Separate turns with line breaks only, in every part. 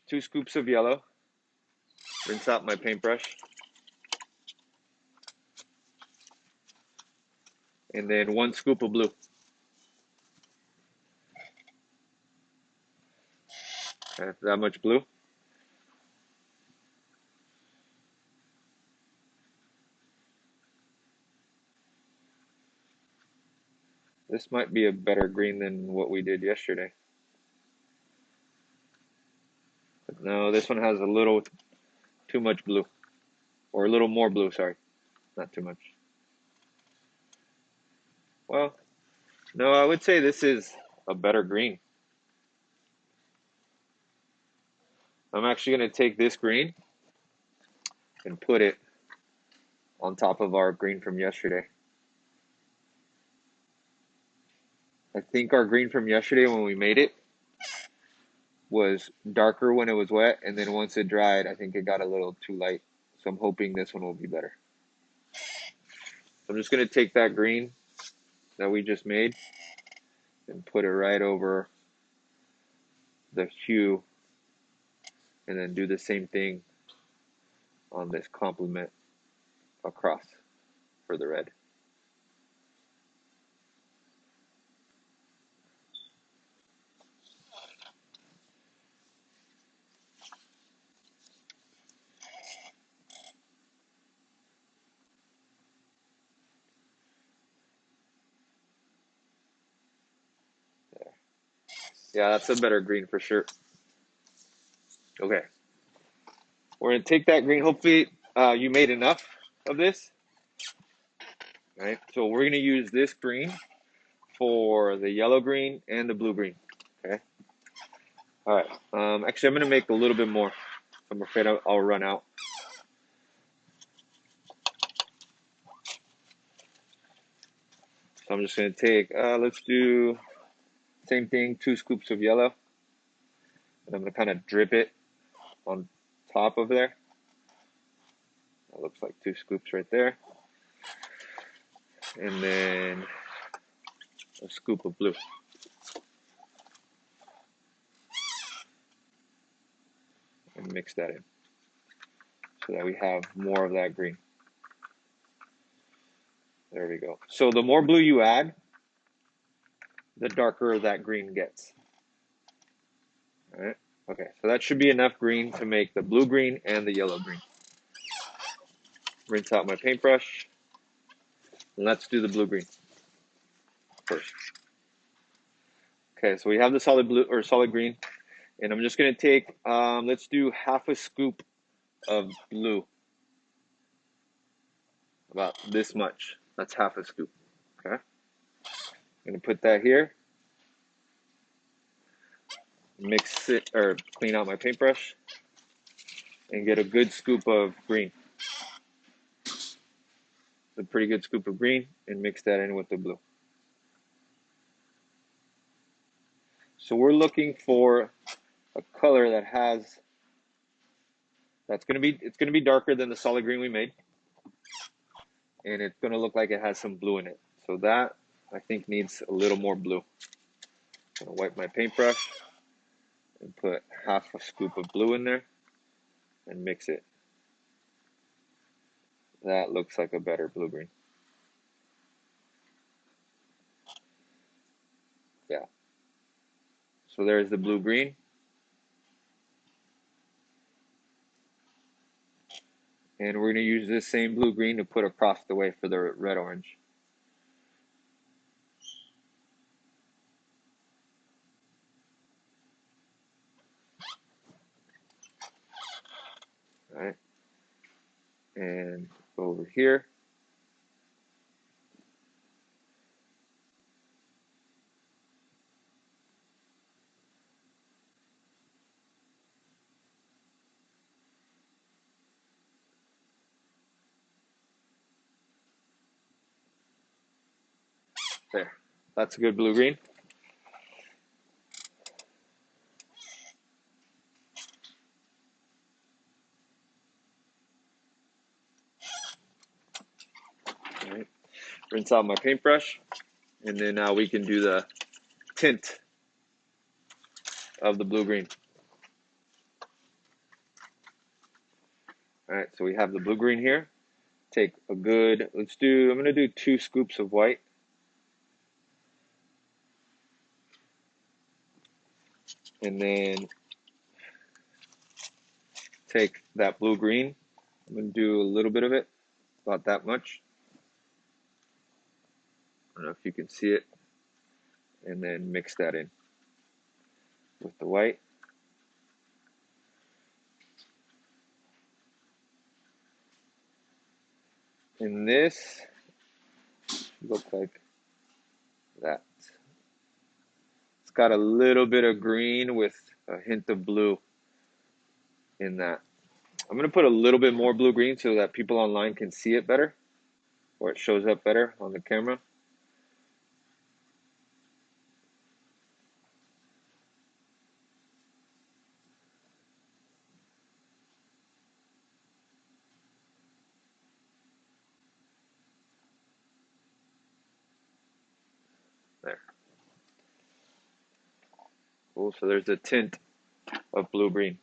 2 scoops of yellow, rinse out my paintbrush, and then 1 scoop of blue. Okay, that much blue. This might be a better green than what we did yesterday. But no, this one has a little too much blue. Or a little more blue, sorry. Not too much. Well, no, I would say this is a better green. I'm actually going to take this green and put it on top of our green from yesterday. I think our green from yesterday when we made it was darker when it was wet, and then once it dried, I think it got a little too light. So I'm hoping this one will be better. So I'm just going to take that green that we just made and put it right over the hue, and then do the same thing on this complement across for the red. There. Yeah, that's a better green for sure. Okay. We're going to take that green. Hopefully you made enough of this. All right. So we're going to use this green for the yellow green and the blue green. Okay. All right. Actually, I'm going to make a little bit more. I'm afraid I'll run out. So I'm just going to take, let's do same thing, 2 scoops of yellow. And I'm going to kind of drip it on top of there. That looks like 2 scoops right there. And then a scoop of blue. And mix that in so that we have more of that green. There we go. So the more blue you add, the darker that green gets. All right. Okay, so that should be enough green to make the blue green and the yellow green. Rinse out my paintbrush. And let's do the blue green first. Okay, so we have the solid blue or solid green, and I'm just going to take, let's do half a scoop of blue. About this much. That's half a scoop. Okay. I'm going to put that here. Mix it or clean out my paintbrush and get a good scoop of green. A pretty good scoop of green and mix that in with the blue. So we're looking for a color that has, it's going to be darker than the solid green we made, and it's going to look like it has some blue in it. So that I think needs a little more blue. I'm going to wipe my paintbrush and put half a scoop of blue in there and mix it. That looks like a better blue green. Yeah. So there's the blue green. And we're going to use this same blue green to put across the way for the red orange. All right. And over here. There. That's a good blue green. All right. Rinse out my paintbrush, and then now we can do the tint of the blue green. All right, so we have the blue-green here. Take a good, I'm gonna do 2 scoops of white. And then take that blue-green. I'm gonna do a little bit of it, about that much. I don't know if you can see it. And then mix that in with the white. And this looks like that. It's got a little bit of green with a hint of blue in that. I'm going to put a little bit more blue-green so that people online can see it better, or it shows up better on the camera. There. Cool, so there's a tint of blue-green.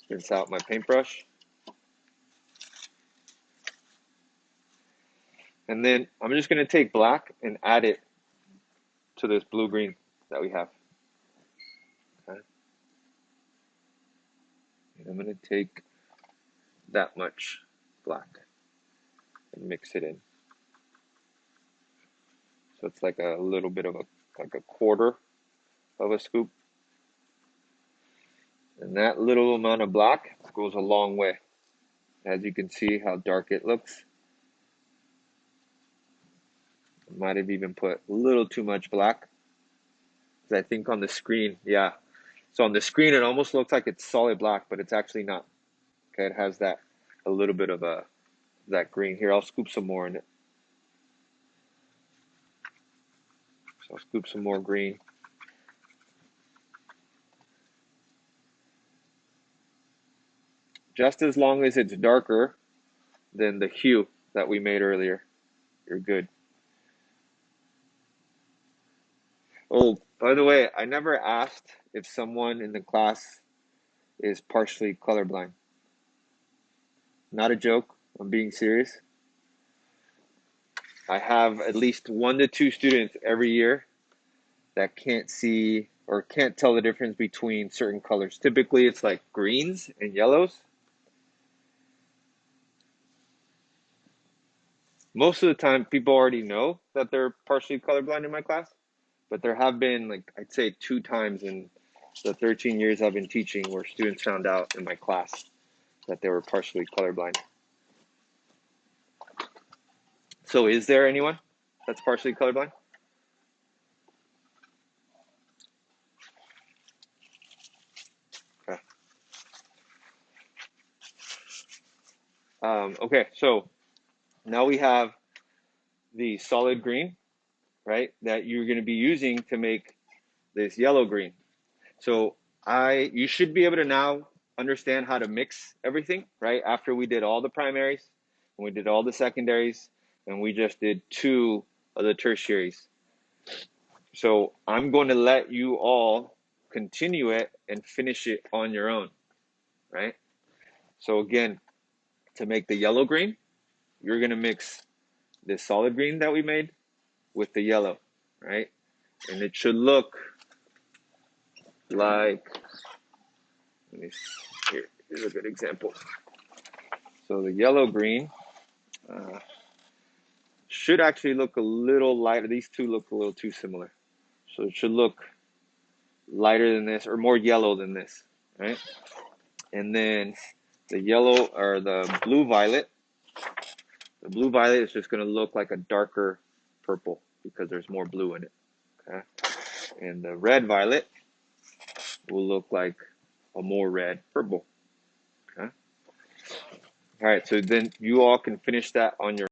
Rinse out my paintbrush. And then I'm just going to take black and add it to this blue-green that we have. Okay. And I'm going to take that much black and mix it in. So it's like a little bit of like a quarter of a scoop. And that little amount of black goes a long way. As you can see how dark it looks. I might have even put a little too much black. Because I think on the screen, yeah. So on the screen it almost looks like it's solid black, but it's actually not. Okay, it has that a little bit of that green. Here, I'll scoop some more in it. So I'll scoop some more green. Just as long as it's darker than the hue that we made earlier, you're good. Oh, by the way, I never asked if someone in the class is partially colorblind. Not a joke, I'm being serious. I have at least 1 to 2 students every year that can't see or can't tell the difference between certain colors. Typically, it's like greens and yellows. Most of the time, people already know that they're partially colorblind in my class, but there have been, like, I'd say 2 times in the 13 years I've been teaching where students found out in my class that they were partially colorblind. So is there anyone that's partially colorblind? Okay. Okay, so now we have the solid green, right, that you're going to be using to make this yellow green. So you should be able to now understand how to mix everything, right? After we did all the primaries, and we did all the secondaries, and we just did 2 of the tertiaries. So I'm going to let you all continue it and finish it on your own, right? So again, to make the yellow green, you're going to mix this solid green that we made with the yellow, right? And it should look like, here's a good example. So the yellow green should actually look a little lighter. These 2 look a little too similar. So it should look lighter than this or more yellow than this, right? And then the yellow or the blue violet is just going to look like a darker purple because there's more blue in it, okay? And the red violet will look like a more red purple, okay? All right, so then you all can finish that on your